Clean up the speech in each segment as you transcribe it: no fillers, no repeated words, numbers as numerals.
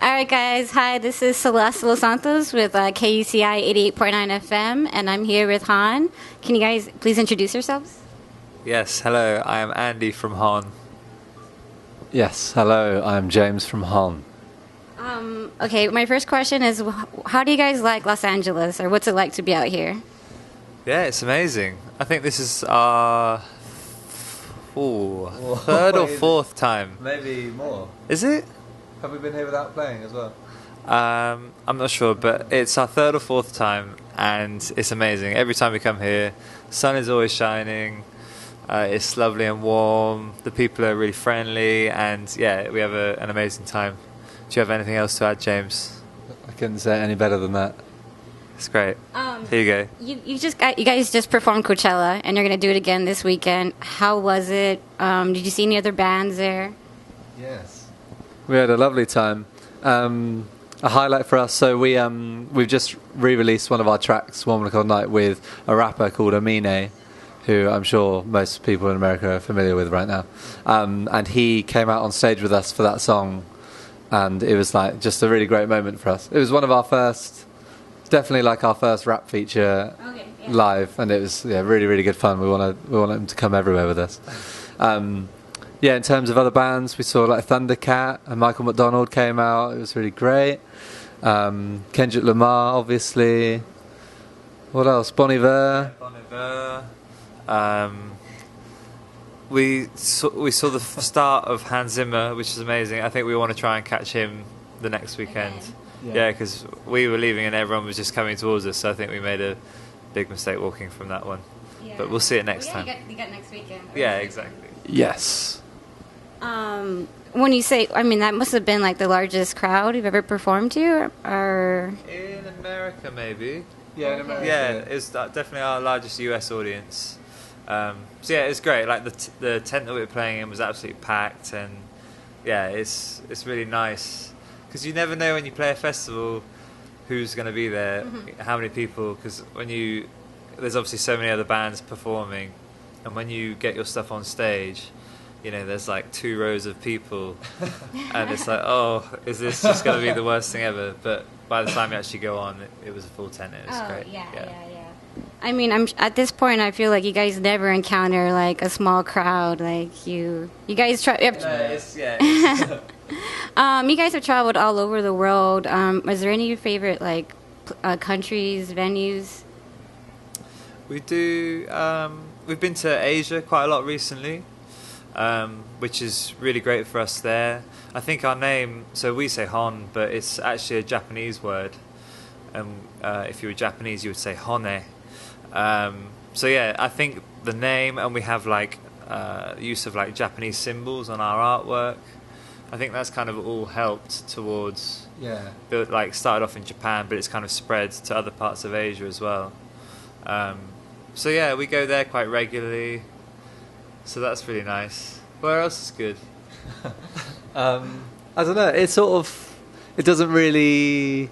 All right, guys. Hi, this is Celeste Los Santos with KUCI 88.9 FM, and I'm here with Honne. Can you guys please introduce yourselves? Yes, hello, I am Andy from Honne. Yes, hello, I'm James from Honne. Okay, my first question is, how do you guys like Los Angeles, or what's it like to be out here? Yeah, it's amazing. I think this is our third or fourth time. Maybe more. Is it? Have we been here without playing as well? I'm not sure, but it's our third or fourth time, and it's amazing. Every time we come here, sun is always shining. It's lovely and warm. The people are really friendly, and yeah, we have an amazing time. Do you have anything else to add, James? I couldn't say it any better than that. It's great. Here you go. You guys just performed Coachella, and you're gonna do it again this weekend. How was it? Did you see any other bands there? Yes. We had a lovely time. A highlight for us, so we've just re-released one of our tracks, One Called Night, with a rapper called Amine, who I'm sure most people in America are familiar with right now. And he came out on stage with us for that song, and it was like just a really great moment for us. It was one of our first, definitely like our first rap feature live, and it was really, really good fun. We want him to come everywhere with us. Yeah, in terms of other bands, we saw like Thundercat and Michael McDonald came out. It was really great. Kendrick Lamar, obviously. What else? Bon Iver. We saw the start of Hans Zimmer, which is amazing. I think we want to try and catch him the next weekend. Yeah, because we were leaving and everyone was just coming towards us, so I think we made a big mistake walking from that one. Yeah. But we'll see it next time. You got next weekend. Yeah, exactly. Yes. When you say, I mean, that must have been like the largest crowd you've ever performed to, or? In America, maybe. Yeah, in America. Yeah, it's definitely our largest US audience. So yeah, it's great. Like the tent that we were playing in was absolutely packed, and yeah, it's really nice because you never know when you play a festival who's going to be there, how many people. Because there's obviously so many other bands performing, and when you get your stuff on stage, you know, there's like 2 rows of people, and it's like, oh, is this just going to be the worst thing ever? But by the time you actually go on, it was a full tent. It was great. Yeah. I mean, at this point, I feel like you guys never encounter like a small crowd. Like you guys try. You guys have traveled all over the world. Is there any of your favorite like countries, venues? We do. We've been to Asia quite a lot recently, which is really great for us there. I think our name, so we say Honne, but it's actually a Japanese word. And if you were Japanese, you would say Honne. So yeah, I think the name, and we have like use of like Japanese symbols on our artwork. I think that's kind of all helped towards. Yeah. Like started off in Japan, but it's kind of spread to other parts of Asia as well. So yeah, we go there quite regularly. So that's really nice. Where else is good? I don't know. It doesn't really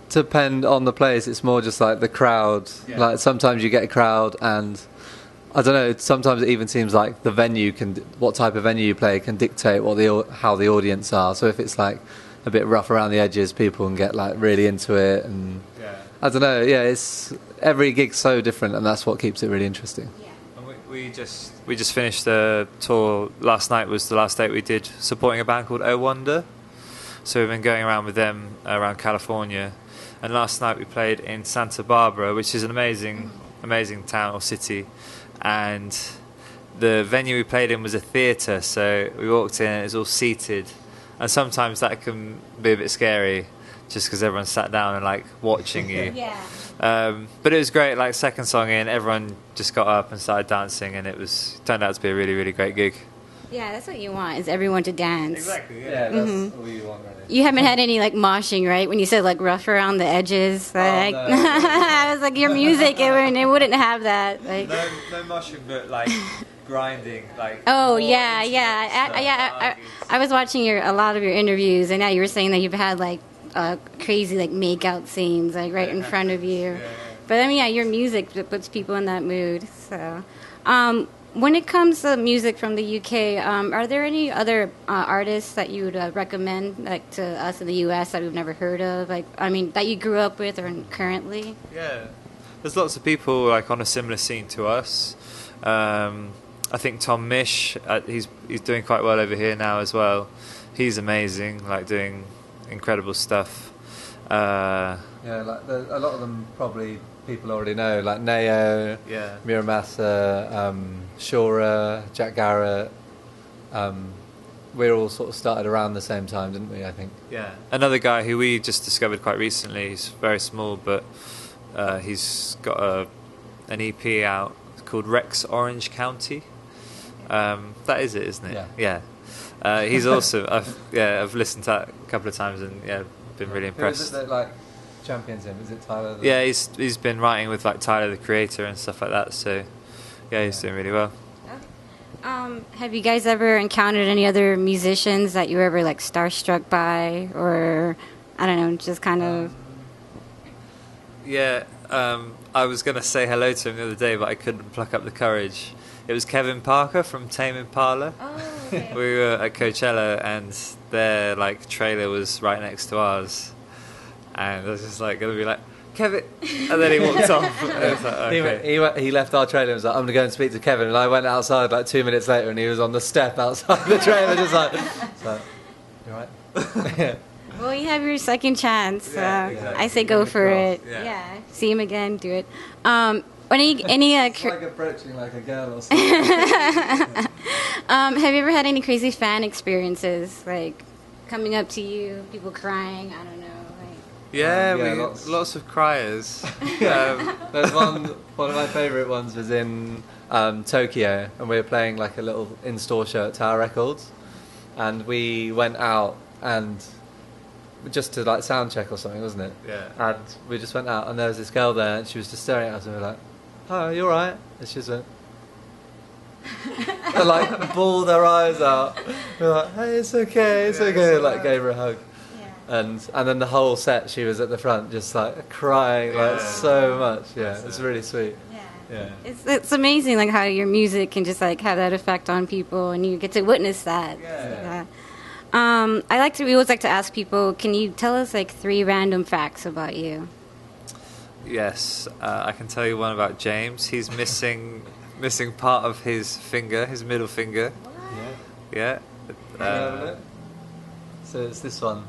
depend on the place. It's more just like the crowd. Yeah. Like sometimes you get a crowd, and I don't know. Sometimes it even seems like the venue what type of venue you play can dictate how the audience are. So if it's like a bit rough around the edges, people can get like really into it, and I don't know. Yeah, it's every gig's so different, and that's what keeps it really interesting. Yeah. And we just finished the tour. Last night was the last date we did, supporting a band called Oh Wonder. So we've been going around with them around California. And last night we played in Santa Barbara, which is an amazing town or city. And the venue we played in was a theatre, so we walked in and it was all seated. And sometimes that can be a bit scary, just because everyone sat down and like watching you. But it was great. Like second song in, everyone just got up and started dancing, and turned out to be a really, really great gig. Yeah, that's what you want, is everyone to dance. Exactly, yeah. That's all you want, really. You haven't had any, like, moshing, right? When you said, like, rough around the edges. Like, no. I was like, your music, it wouldn't have that. Like. No moshing, but, like, grinding. Like. Oh, yeah. I was watching a lot of your interviews, and you were saying that you've had, like, crazy, like, make-out scenes, like, right in front of you. Yeah. But, I mean, your music puts people in that mood, so... When it comes to music from the UK, are there any other artists that you would recommend, like to us in the US that we've never heard of? Like, I mean, that you grew up with or currently? Yeah, there's lots of people like on a similar scene to us. I think Tom Mish, he's doing quite well over here now as well. He's amazing, like doing incredible stuff. Yeah, like a lot of them probably people already know, like Neo, Yeah. Miramasa, Shura, Jack Garrett. We all sort of started around the same time, didn't we? I think. Yeah. Another guy who we just discovered quite recently. He's very small, but he's got an EP out called Rex Orange County. That is it, isn't it? Yeah. He's awesome. I've listened to that a couple of times and been really impressed. Who is it that like champions him? Is it Tyler? Yeah, he's been writing with like Tyler the Creator and stuff like that. So yeah, he's doing really well. Have you guys ever encountered any other musicians that you were ever like starstruck by, or I don't know, just kind of? Yeah, I was going to say hello to him the other day, but I couldn't pluck up the courage. It was Kevin Parker from Tame Impala. Oh, okay. We were at Coachella, and their like trailer was right next to ours, and I was just like going to be like, Kevin, and then he walked off. And I was like, okay. He left our trailer and was like, I'm going to go and speak to Kevin. And I went outside like 2 minutes later and he was on the step outside the trailer just like, you alright? Yeah. Well, you have your second chance. Yeah, exactly. I say go for it. Yeah. See him again, do it. Any It's like approaching like a girl or something. have you ever had any crazy fan experiences, like coming up to you, people crying? I don't know. Yeah, lots of criers. There's one of my favourite ones was in Tokyo, and we were playing like a little in-store show at Tower Records, and we went out and just to like sound check or something, wasn't it? Yeah. And we just went out, and there was this girl there, and she was just staring at us, and we were like, "Oh, you alright?" And she just went, and like bawled her eyes out. We were like, "Hey, it's okay, it's okay." Like gave her a hug. And then the whole set, she was at the front, just like crying, like so much. Yeah, it's really sweet. Yeah. It's amazing, like how your music can just like have that effect on people, and you get to witness that. Yeah. We always like to ask people, can you tell us like 3 random facts about you? Yes, I can tell you one about James. He's missing part of his finger, his middle finger. What? Yeah. So it's this one.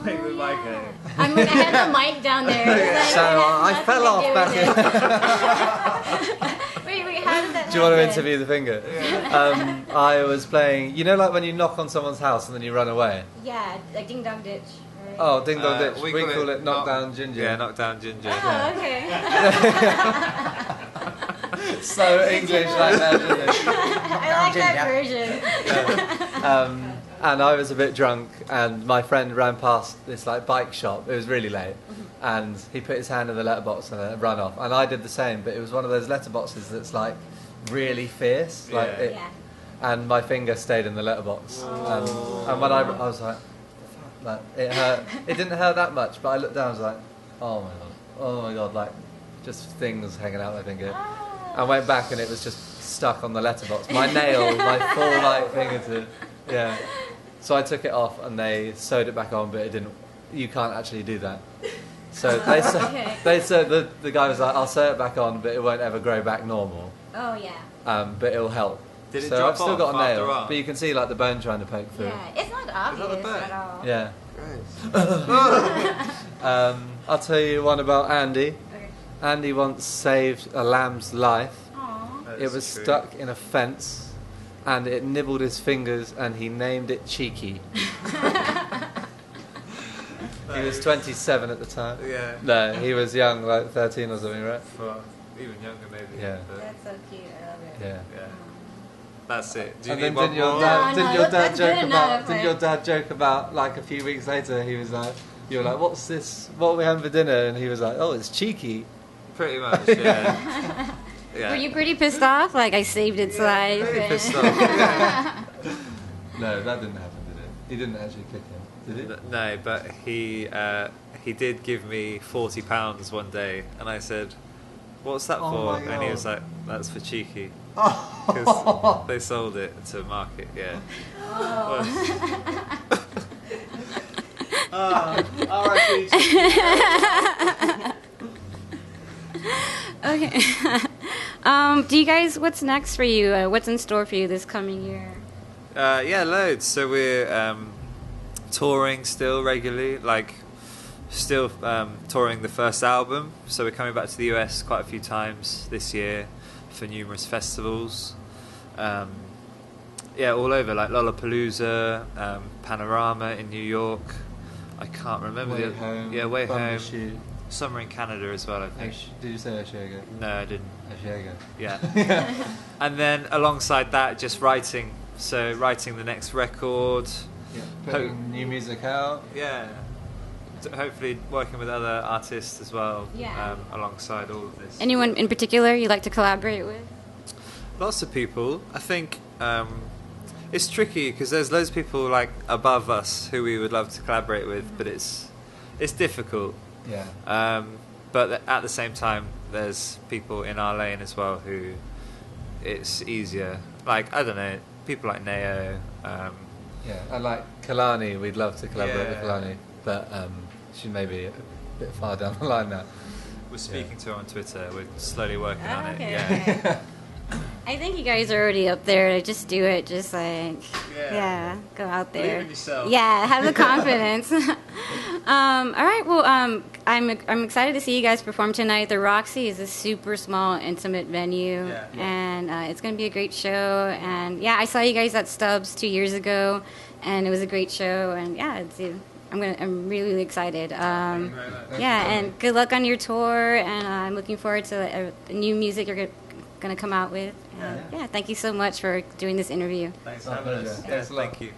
Take the mic out. I'm gonna have the mic down there. So I fell off back in. Wait, how did that Do you want to happen? interview the finger? I was playing, you know, like when you knock on someone's house and then you run away? Yeah, like Ding Dong Ditch. Right? Oh, Ding Dong Ditch. We We call call it Knock Down Ginger. Yeah, Knock Down Ginger. Oh, okay. So English like that, isn't it? I like that version. And I was a bit drunk, and my friend ran past this like bike shop. It was really late, and he put his hand in the letterbox and then ran off. And I did the same, but it was one of those letterboxes that's like really fierce, like Yeah. it, and my finger stayed in the letterbox. And when I was like, fuck, like it hurt. It didn't hurt that much, but I looked down, and was like, oh my god, like just things hanging out my finger. I went back, and it was just stuck on the letterbox. My nail, my full like fingertip. Yeah. So I took it off, and they sewed it back on, but it didn't. You can't actually do that. So they said the guy was like, "I'll sew it back on, but it won't ever grow back normal. Oh yeah. But it'll help." Did it so drop I've still off got a after nail, on? but you can see like the bone trying to poke through. Yeah, it's not obvious bone? at all. Yeah. I'll tell you one about Andy. Okay. Andy once saved a lamb's life. Aww. It was stuck in a fence, and it nibbled his fingers, and he named it Cheeky. He was 27 at the time. Yeah. No, he was young, like 13 or something, right? Well, even younger maybe. Yeah. But That's so cute. I love it. Yeah. yeah. That's it. Do you And need then one didn't your more? dad, No, didn't your dad that's joke good about? enough, Didn't like- your dad joke about like a few weeks later? He was like, you were like, "What's this? What are we having for dinner?" And he was like, "Oh, it's Cheeky." Pretty much, yeah. Yeah. Were you pretty pissed off? Like I saved its life. Very and- pissed off. Yeah. No, that didn't happen, did it? He didn't actually kick him, did he? No, but he did give me £40 one day, and I said, "What's that Oh for?" my And he God. was like, "That's for Cheeky." because they sold it to market. Yeah. Okay. Do you guys? What's next for you? What's in store for you this coming year? Yeah, loads. So we're touring still regularly, like still touring the first album. So we're coming back to the US quite a few times this year for numerous festivals. Yeah, all over, like Lollapalooza, Panorama in New York. I can't remember Way Home. Yeah, Way Home. Bumbershoot. Somewhere in Canada as well, I think. Did you say Oshiego? No, I didn't. Oshiego. Yeah. And then alongside that, just writing. So writing the next record. Yeah. Putting new music out. Yeah. Hopefully working with other artists as well. Yeah. Alongside all of this. Anyone in particular you like to collaborate with? Lots of people. I think it's tricky because there's loads of people like above us who we would love to collaborate with, but it's difficult. Yeah. But at the same time, there's people in our lane as well who it's easier. Like, I don't know, people like Neo. Yeah, I like Kalani. We'd love to collaborate with Yeah. Kalani, but she may be a bit far down the line now. We're speaking to her on Twitter. We're slowly working on it. Okay, Yeah. okay. I think you guys are already up there. Just do it. Just like, Yeah. go out there. Believe in yourself. Yeah, have the confidence. All right. Well, I'm excited to see you guys perform tonight. The Roxy is a super small, intimate venue, Yeah. and it's going to be a great show. And yeah, I saw you guys at Stubbs 2 years ago, and it was a great show. And yeah, I'm really, really excited. Thank you very much. Yeah, and good luck on your tour. And I'm looking forward to the new music you're going to come out with. Yeah, thank you so much for doing this interview. Thanks for My having pleasure. us. Thanks a lot. Thank you.